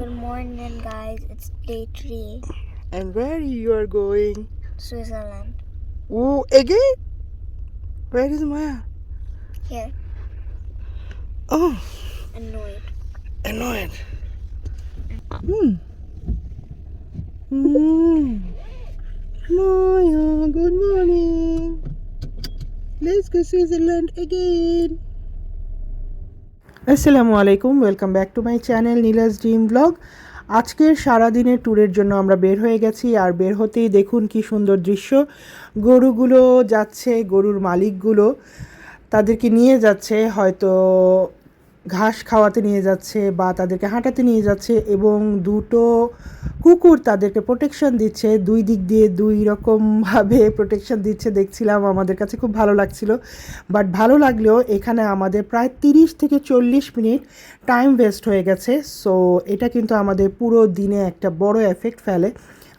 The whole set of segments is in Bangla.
Good morning, guys. It's day 3, And where you are going? Switzerland. Oh, again? Where is Maya? Here, Oh, annoyed. annoyed. Hmm. Hmm. Maya, good morning. Let's go Switzerland again. আসসালামু আলাইকুম, welcome back to my channel Neela's dream blog. আজকের সারাদিনের ট্যুরের জন্য আমরা বের হয়ে গেছি, আর বের হতেই দেখুন কি সুন্দর দৃশ্য। গরুগুলো যাচ্ছে, গরুর মালিকগুলো তাদেরকে নিয়ে যাচ্ছে, হয়তো ঘাস খাওয়াতে নিয়ে যাচ্ছে বা তাদেরকে হাঁটাতে নিয়ে যাচ্ছে, এবং দুটো কুকুর তাদেরকে প্রোটেকশন দিচ্ছে। দুই দিক দিয়ে দুই রকমভাবে প্রোটেকশন দিচ্ছে, দেখছিলাম, আমাদের কাছে খুব ভালো লাগছিল। বাট ভালো লাগলেও এখানে আমাদের প্রায় 30 থেকে 40 মিনিট টাইম ওয়েস্ট হয়ে গেছে। সো এটা কিন্তু আমাদের পুরো দিনে একটা বড় এফেক্ট ফেলে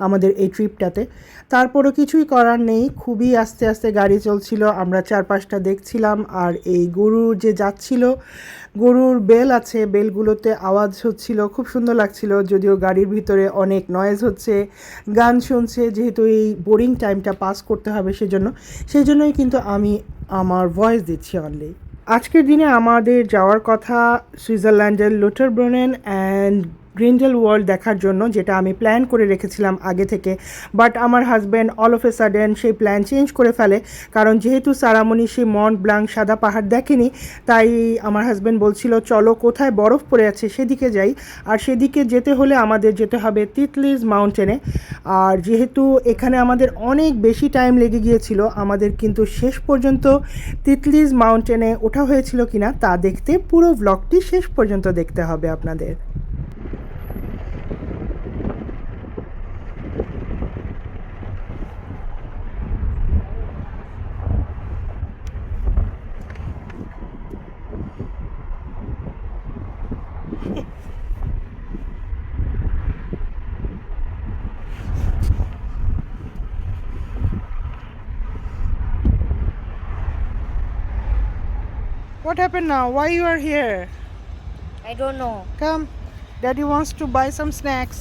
আমাদের এই ট্রিপটাতে। তারপরও কিছুই করার নেই, খুবই আস্তে আস্তে গাড়ি চলছিল, আমরা চারপাশটা দেখছিলাম। আর এই গরু যে যাচ্ছিল, গরুর বেল আছে, বেলগুলোতে আওয়াজ হচ্ছিল, খুব সুন্দর লাগছিল। যদিও গাড়ির ভিতরে অনেক নয়েজ হচ্ছে, গান শুনছে, যেহেতু এই বোরিং টাইমটা পাস করতে হবে সেই জন্যই কিন্তু আমি আমার ভয়েস দিচ্ছি অনলি। আজকের দিনে আমাদের যাওয়ার কথা সুইজারল্যান্ডের লুটারব্রুনেন অ্যান্ড গ্রিন্ডেল ওয়ার্ল্ড দেখার জন্য, যেটা আমি প্ল্যান করে রেখেছিলাম আগে থেকে। বাট আমার husband all of a sudden সেই প্ল্যান চেঞ্জ করে ফেলে, কারণ যেহেতু সারামণি সেই মন্ট ব্লাঙ্ক সাদা পাহাড় দেখেনি, তাই আমার হাজব্যান্ড বলছিল চলো কোথায় বরফ পড়ে আছে সেদিকে যাই। আর সেদিকে যেতে হলে আমাদের যেতে হবে তিতলিজ মাউন্টেনে। আর যেহেতু এখানে আমাদের অনেক বেশি টাইম লেগে গিয়েছিল, আমাদের কিন্তু শেষ পর্যন্ত তিতলিজ মাউন্টেনে ওঠা হয়েছিল কিনা তা দেখতে পুরো ব্লগটি শেষ পর্যন্ত দেখতে হবে আপনাদের। What happened now? Why you are here? I don't know. Come, Daddy wants to buy some snacks.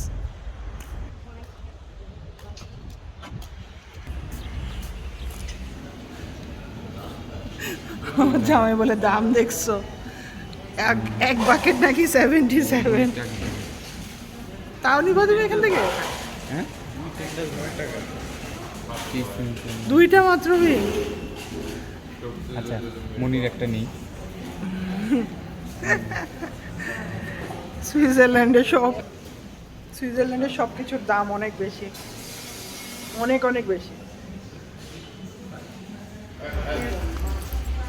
জামাই বলে দাম দেখছো, এক বাকেট নাকি 77। তাও নিবা তুমি এখান থেকে? হ্যাঁ দুইটা মাত্র বিল? আচ্ছা, মনির একটা নেই। সুইজারল্যান্ডের সব কিছুর দাম অনেক বেশি, অনেক অনেক বেশি।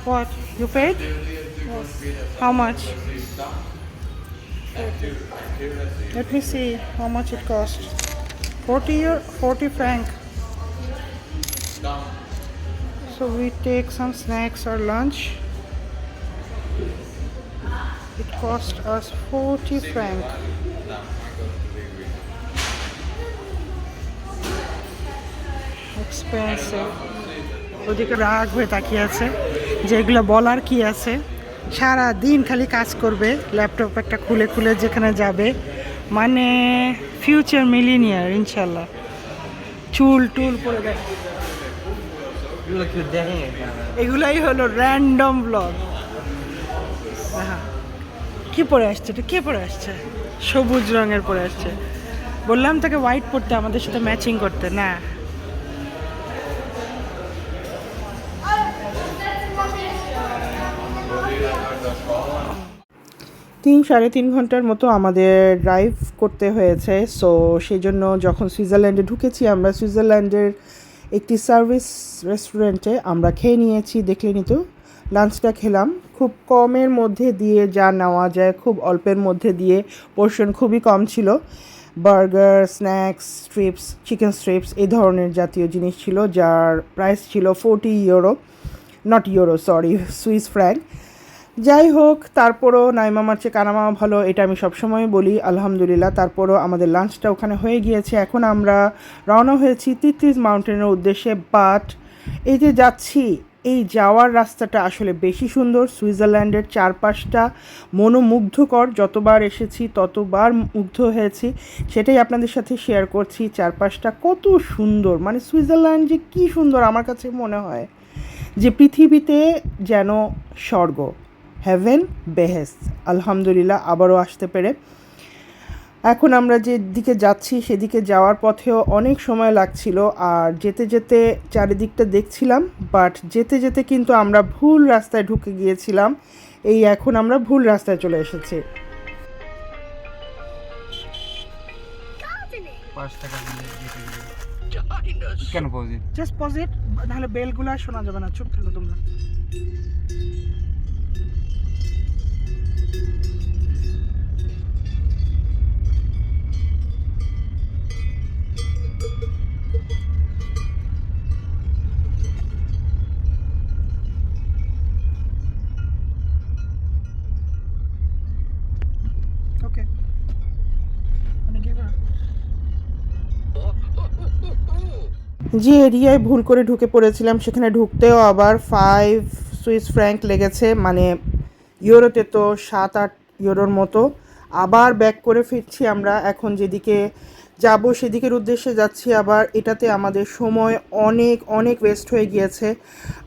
What? You paid? Yes. How much? Let me see how much it cost. 40 franc. So we take some snacks or lunch. It cost us 40 franc. Expensive. ওদিকে রাগ হয়ে তাকিয়ে আছে, যেগুলো বলার কি আছে, সারা দিন খালি কাজ করবে, ল্যাপটপ একটা খুলে খুলে যেখানে যাবে, মানে ফিউচার মিলিনিয়ার ইনশাল্লাহ। চুল টুল করে দেয়, এগুলাই হলো র্যান্ডম ব্লগ। কি পরে আসছে, এটা কে পরে আসছে? সবুজ রঙের পরে আসছে। বললাম তাকে হোয়াইট পরতে, আমাদের সাথে ম্যাচিং করতে, না। 3-3.5 ঘন্টার মতো আমাদের ড্রাইভ করতে হয়েছে। সো সেই জন্য যখন সুইজারল্যান্ডে ঢুকেছি, আমরা সুইজারল্যান্ডের একটি সার্ভিস রেস্টুরেন্টে আমরা খেয়ে নিয়েছি, দেখলেনি তো। লাঞ্চটা খেলাম খুব কমের মধ্যে দিয়ে, যা নেওয়া যায় খুব অল্পের মধ্যে দিয়ে, পোর্শন খুবই কম ছিল। Burger, snacks, strips, chicken strips এই ধরনের জাতীয় জিনিস ছিল, যার প্রাইস ছিল 40 euro, not euro, sorry, Swiss franc. যাই হোক, তারপরও নাইমামার চেয়ে কানামামা ভালো, এটা আমি সবসময় বলি, আলহামদুলিল্লাহ। তারপরও আমাদের লাঞ্চটা ওখানে হয়ে গিয়েছে। এখন আমরা রওনা হয়েছি তিতলিজ মাউন্টেনের উদ্দেশ্যে। বাট এই যে যাচ্ছি, এই যাওয়ার রাস্তাটা আসলে বেশি সুন্দর। সুইজারল্যান্ডের চারপাশটা মনোমুগ্ধকর, যতবার এসেছি ততবার মুগ্ধ হয়েছি, সেটাই আপনাদের সাথে শেয়ার করছি। চারপাশটা কত সুন্দর, মানে সুইজারল্যান্ড যে কী সুন্দর, আমার কাছে মনে হয় যে পৃথিবীতে যেন স্বর্গ, হেভেন বেহেস্ট। আলহামদুলিল্লাহ আবারও আসতে পেরে। এখন আমরা যেদিকে যাচ্ছি সেদিকে যাওয়ার পথেও অনেক সময় লাগছিল, আর যেতে যেতে চারিদিকটা দেখছিলাম, বাট যেতে যেতে কিন্তু আমরা ভুল রাস্তায় ঢুকে গিয়েছিলাম। এই এখন আমরা ভুল রাস্তায় চলে এসেছি। 5 টাকা দিয়ে কেন পৌঁছে জাস্ট পজিট, নাহলে বেলগুলো আর শোনা যাবে না। চুপ থাকো তোমরা। ওকে, যে এরিয়ায় ভুল করে ঢুকে পড়েছিলাম সেখানে ঢুকতেও আবার 5 সুইস ফ্র্যাঙ্ক লেগেছে, মানে ইউরোতে তো 7-8 ইউরোর মতো। আবার ব্যাক করে ফিরছি আমরা, এখন যেদিকে যাব সেদিকের উদ্দেশ্যে যাচ্ছি। আবার এটাতে আমাদের সময় অনেক অনেক ওয়েস্ট হয়ে গিয়েছে,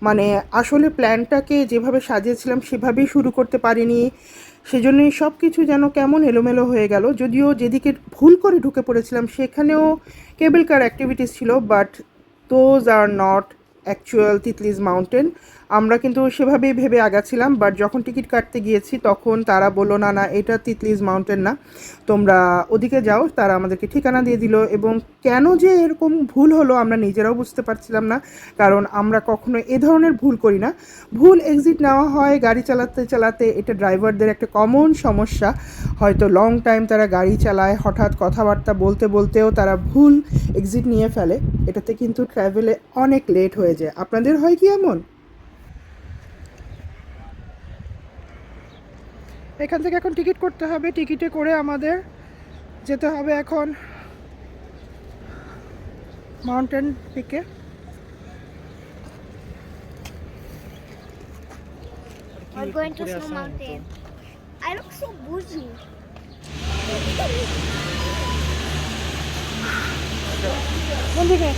মানে আসলে প্ল্যানটাকে যেভাবে সাজিয়েছিলাম সেভাবেই শুরু করতে পারিনি, সেজন্যই সব কিছু যেন কেমন এলোমেলো হয়ে গেল। যদিও যেদিকে ভুল করে ঢুকে পড়েছিলাম সেখানেও কেবল কার অ্যাক্টিভিটিস ছিল, but those are not actual Titlis mountain. আমরা কিন্তু সেভাবেই ভেবে আগাচ্ছিলাম, বাট যখন টিকিট কাটতে গিয়েছি তখন তারা বললো না না এটা তিতলিজ মাউন্টেন না, তোমরা ওদিকে যাও। তারা আমাদেরকে ঠিকানা দিয়ে দিল, এবং কেন যে এরকম ভুল হলো আমরা নিজেরাও বুঝতে পারছিলাম না, কারণ আমরা কখনো এ ধরনের ভুল করি না। ভুল এক্সিট নেওয়া হয় গাড়ি চালাতে চালাতে, এটা ড্রাইভারদের একটা কমন সমস্যা। হয়তো লং টাইম তারা গাড়ি চালায়, হঠাৎ কথাবার্তা বলতে বলতেও তারা ভুল এক্সিট নিয়ে ফেলে, এটাতে কিন্তু ট্রাভেলে অনেক লেট হয়ে যায়। আপনাদের হয় কি এমন? এখান থেকে এখন টিকিট করতে হবে, টিকিটে করে আমাদের যেতে হবে এখন মাউন্টেন পিকে। We're going to Snow Mountain. I look so bougie. কোন দিকে?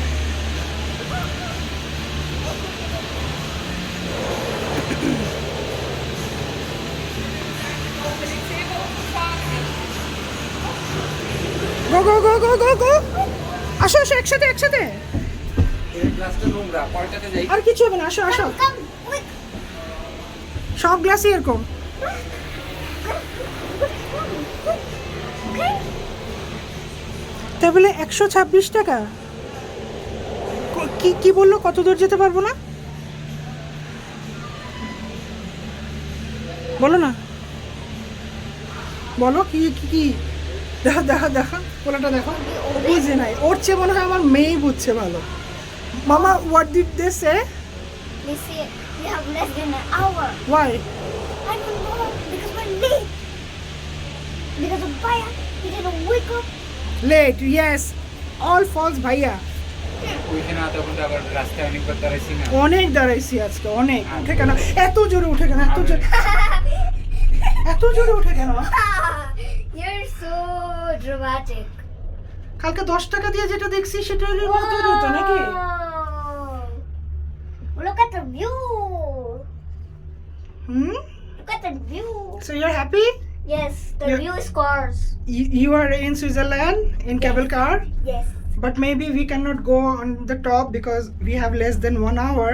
গো গো গো গো গো গো, আসো আসো, একসাথে একসাথে। এই গ্লাসটা নোংরা, পরেরটাতে যাই। আর কিছু হবে না, আসো আসো। Come, quick. সব গ্লাসই এরকম। তা বলে 126 টাকা? কি কি বললো, কত দূর যেতে পারবো না? বলো না, বলো কি কি কি। দেখো দেখো দেখো, পোলাটা দেখো, বুঝে নাই। ওর চেয়ে মনে হয় আমার মেয়েই বুঝছে ভালো। মামা, what did they say? They say we have less than an hour. Why? I don't know, because we're late. Because of Baya, he didn't wake up. Late, yes, all falls ভাইয়া। ওইখানে তখন তো আবার রাস্তায় অনেকবার দাঁড়াইছি না। অনেক দাঁড়াইছি আজকে, অনেক। উঠে কেন এত জোরে, উঠে কেন এত জোরে, এত জোরে উঠে কেন? You're so dramatic. কালকে 10 টাকা দিয়ে যেটা দেখছি সেটা হতো নাকি? Wow. Look at the view. Look at the view. So you're happy? Yes, the Yeah. view is cars. You are in Switzerland in cable car, Yes. but maybe we cannot go on the top because we have less than 1 hour.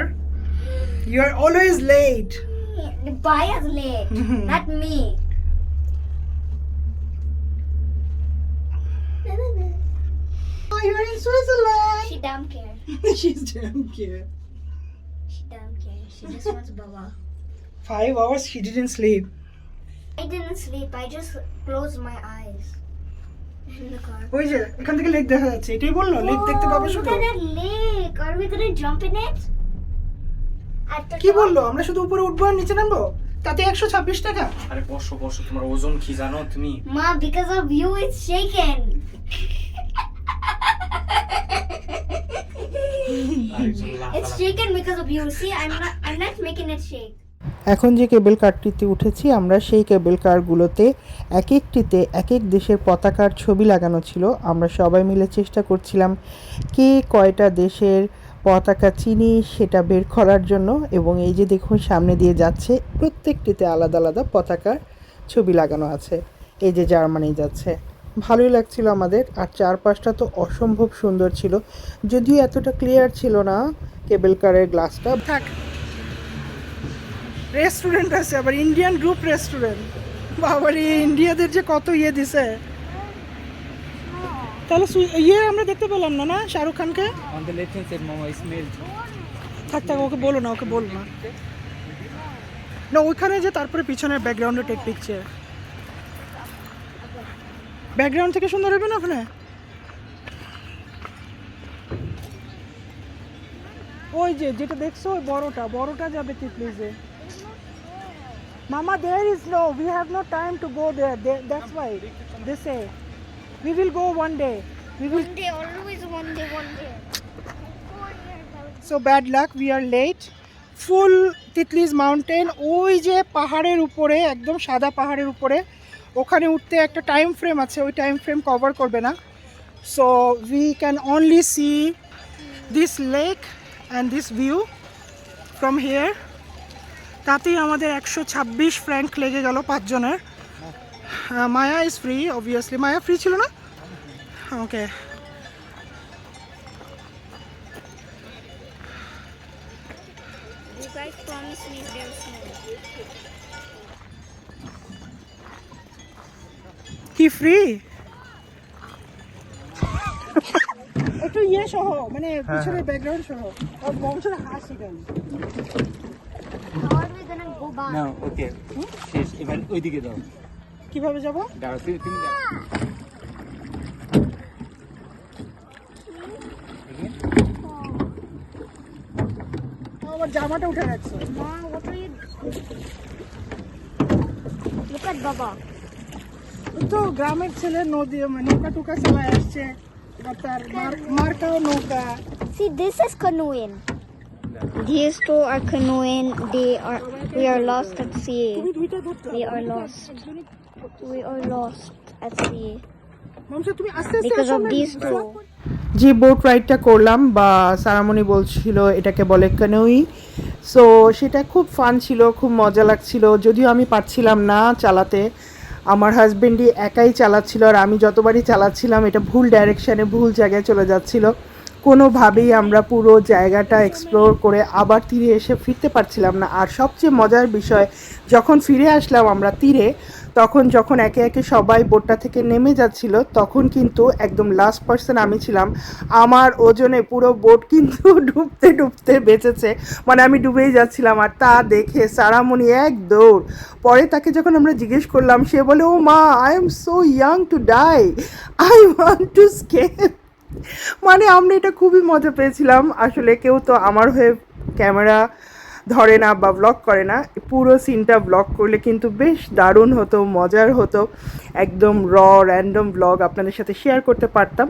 You are always late. The Baya's late, not me. Oh, you are in Switzerland. She damn care. She's damn cute. She damn care. She just wants Baba. 5 hours she didn't sleep. I didn't sleep. I just closed my eyes in the car. ওই যে এখান থেকে লেক দেখা যাচ্ছে, এটাই বললো লেক দেখতে পাবো Look শুধু। at that lake. Are we gonna jump in it? At the কি top? বললো আমরা শুধু উপরে উঠবো আর নিচে নামবো, তাতে 126 টাকা? আরে বসো বসো, তোমার ওজন কি জানো তুমি? Ma, because of you, it's shaken. It's shaken because of you. See, I'm not making it shake. এখন যে কেবল কারটিতে উঠেছি আমরা সেই কেবল কারগুলোতে এক একটিতে এক এক দেশের পতাকার ছবি লাগানো ছিল। আমরা সবাই মিলে চেষ্টা করছিলাম কে কয়টা দেশের পতাকা চিনি সেটা বের করার জন্য। এবং এই যে দেখুন সামনে দিয়ে যাচ্ছে, প্রত্যেকটিতে আলাদা আলাদা পতাকার ছবি লাগানো আছে। এই যে জার্মানি যাচ্ছে, ভালোই লাগছিল আমাদের। আর চারপাশটা তো অসম্ভব সুন্দর ছিল, যদিও এতটা ক্লিয়ার ছিল না কেবল কারের গ্লাসটা। থাক, রেস্টুরেন্ট আছে আবার ইন্ডিয়ান গ্রুপ রেস্টুরেন্ট। বাবার ইন্ডিয়াদের যে কত ইয়ে দিছে। তাহলে ইয়ে আমরা দেখতে পেলাম না, না শাহরুখ খানকে। On the left hand side, Mama, smell. থাক থাক, ওকে বলো না, ওকে বলো না। না ওইখানে যে তারপরে পিছনের ব্যাকগ্রাউন্ডে টেক পিকচার, ব্যাকগ্রাউন্ড থেকে সুন্দর হবে না ওখানে। ওই যে যেটা দেখছো ওই বড়টা, বড়টা যাবে তিতলিজে। Mama, there is no, we have no time to go there. That's why they say we will go one day. We will. One day, always one day, one day. So bad luck, we are late. Full Titlis mountain, ওই যে পাহাড়ের উপরে, একদম সাদা পাহাড়ের উপরে, ওখানে উঠতে একটা টাইম ফ্রেম আছে, ওই টাইম ফ্রেম কভার করবে না। So we can only see this lake and this view from here. তাতেই আমাদের 126 ফ্র্যাঙ্ক লেগে গেল 5 জনের। Maya is free, obviously. Maya free ছিল না? Okay. You guys promised me there's no. কি ফ্রি? একটু ইয়ে সহ, মানে পিছনে ব্যাকগ্রাউন্ড সহ, আর বংশের হাসি গান। How are we gonna go back? No, okay. শেষ, এবার ওইদিকে দাও। কিভাবে যাব? দাও, তুমি দাও। আমার জামাটা উঠে গেছে। Mom, what are you? Look at Baba. তো গ্রামের ছেলে নদী নৌকা টুকা চালায় আসছে, আর তার মার্কাও নৌকা। See, this is canoeing. These two are canoeing. We are lost at sea. তুমি দুইটা ধরতে We are lost. We are lost at sea মামসা, তুমি আস্তে আস্তে because আসো of না। these two. যে বোট রাইডটা করলাম বা সারামণি বলছিল এটাকে বলে ক্যানোয়িং, সো সেটা খুব ফান ছিল, খুব মজা লাগছিল। যদিও আমি পারছিলাম না চালাতে, আমার হাজবেন্ডই একাই চালাচ্ছিল, আর আমি যতবারই চালাচ্ছিলাম এটা ভুল ডাইরেকশানে ভুল জায়গায় চলে যাচ্ছিল। কোনোভাবেই আমরা পুরো জায়গাটা এক্সপ্লোর করে আবার তীরে এসে ফিরতে পারছিলাম না। আর সবচেয়ে মজার বিষয়, যখন ফিরে আসলাম আমরা তীরে, তখন যখন একে একে সবাই বোটটা থেকে নেমে যাচ্ছিল, তখন কিন্তু একদম লাস্ট পার্সন আমি ছিলাম। আমার ওজনে পুরো বোট কিন্তু ডুবতে ডুবতে বেঁচেছে, মানে আমি ডুবেই যাচ্ছিলাম। আর তা দেখে সারামণি এক দৌড়। পরে তাকে যখন আমরা জিজ্ঞেস করলাম, সে বলে, ও মা, I am so young to die, I want to escape. মানে আমরা এটা খুবই মজা পেয়েছিলাম। আসলে কেউ তো আমার হয়ে ক্যামেরা ধরে না বা ব্লগ করে না, পুরো সিনটা ব্লগ করলে কিন্তু বেশ দারুণ হতো, মজার হতো। একদম র্যান্ডম ব্লগ আপনাদের সাথে শেয়ার করতে পারতাম।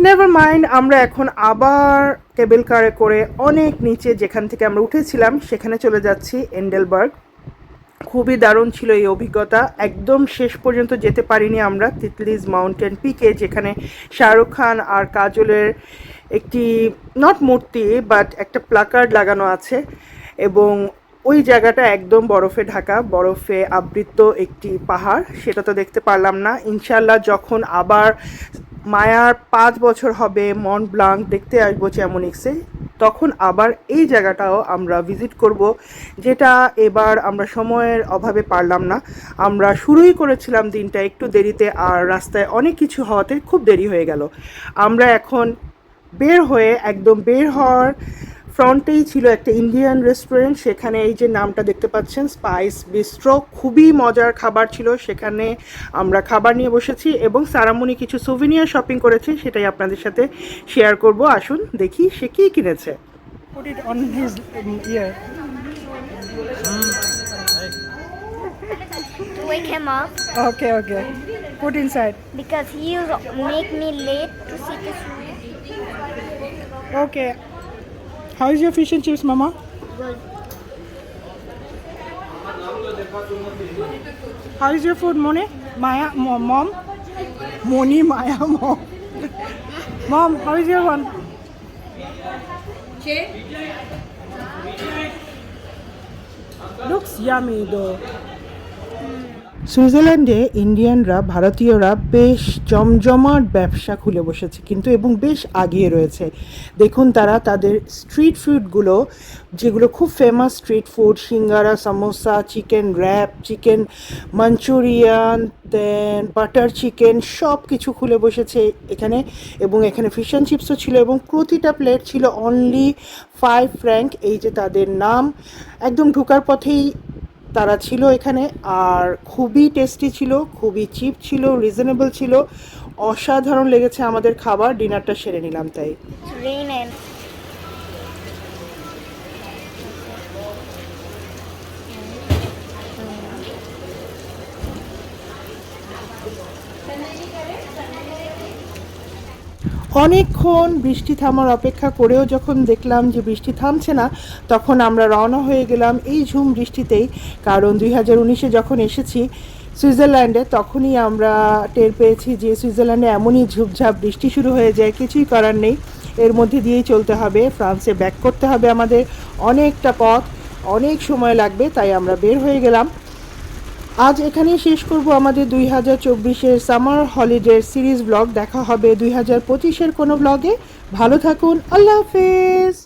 নেভার মাইন্ড, আমরা এখন আবার কেবল কারে করে অনেক নিচে, যেখান থেকে আমরা উঠেছিলাম সেখানে চলে যাচ্ছি, এন্ডেলবার্গ। খুবই দারুণ ছিল এই অভিজ্ঞতা। একদম শেষ পর্যন্ত যেতে পারিনি আমরা তিতলিজ মাউন্টেন পিকে, যেখানে শাহরুখ খান আর কাজলের একটি নট মূর্তি বাট একটা প্লাকার্ড লাগানো আছে, এবং ওই জায়গাটা একদম বরফে ঢাকা, বরফে আবৃত একটি পাহাড়। সেটা তো দেখতে পারলাম না। ইনশাল্লাহ যখন আবার মায়ার 5 বছর হবে, মন্ট ব্লাঙ্ক দেখতে আসবো চ্যামনিক্সে, তখন আবার এই জায়গাটাও আমরা ভিজিট করব, যেটা এবার আমরা সময়ের অভাবে পারলাম না। আমরা শুরুই করেছিলাম দিনটা একটু দেরিতে, আর রাস্তায় অনেক কিছু হওয়াতে খুব দেরি হয়ে গেল। আমরা এখন বের হয়ে, একদম বের হওয়ার ফ্রন্টেই ছিল একটা ইন্ডিয়ান রেস্টুরেন্ট, সেখানে এই যে নামটা দেখতে পাচ্ছেন, স্পাইস বিস্ট্রো, খুবই মজার খাবার ছিল। সেখানে আমরা খাবার নিয়ে বসেছি এবং সারামণি কিছু সুভিনিয়ার শপিং করেছে, সেটাই আপনাদের সাথে শেয়ার করব। আসুন দেখি সে কী কিনেছে। Put it on his ear. To wake him up Okay. Put inside. because he will make me late to see this movie. Okay. How is your fish and chips, Mama? Good. How is your food, Moni? Maya, mom? Moni, Maya, mom. Mom, how is your one? Looks yummy though. সুইজারল্যান্ডে ইন্ডিয়ানরা ভারতীয়রা বেশ জমজমাট ব্যবসা খুলে বসেছে কিন্তু এবং বেশ আগিয়ে রয়েছে। দেখুন তারা তাদের স্ট্রিট ফুডগুলো যেগুলো খুব famous street food, singara, samosa, chicken wrap, chicken Manchurian, then butter chicken, সব কিছু খুলে বসেছে এখানে। এবং এখানে ফিশ অ্যান্ড চিপসও ছিল এবং প্রতিটা প্লেট ছিল অনলি 5 ফ্র্যাঙ্ক। এই যে তাদের নাম, একদম ঢোকার পথেই তারা ছিল এখানে। আর খুবই টেস্টি ছিল, খুবই চিপ ছিল, রিজনেবল ছিল, অসাধারণ লেগেছে আমাদের খাবার। ডিনারটা সেরে নিলাম তাই। It's raining. অনেকক্ষণ বৃষ্টি থামার অপেক্ষা করেও যখন দেখলাম যে বৃষ্টি থামছে না, তখন আমরা রওনা হয়ে গেলাম এই ঝুম বৃষ্টিতেই। কারণ 2019-এ যখন এসেছি সুইজারল্যান্ডে, তখনই আমরা টের পেয়েছি যে সুইজারল্যান্ডে এমনই ঝুপঝাপ বৃষ্টি শুরু হয়ে যায়, কিছুই করার নেই, এর মধ্যে দিয়েই চলতে হবে। ফ্রান্সে ব্যাক করতে হবে আমাদের, অনেকটা পথ, অনেক সময় লাগবে, তাই আমরা বের হয়ে গেলাম। আজ এখানেই শেষ করব আমাদের 2024-এর সামার হলিডে সিরিজ ব্লগ। দেখা হবে 2025-এর কোনো ব্লগে। ভালো থাকুন, আল্লাহ হাফেজ।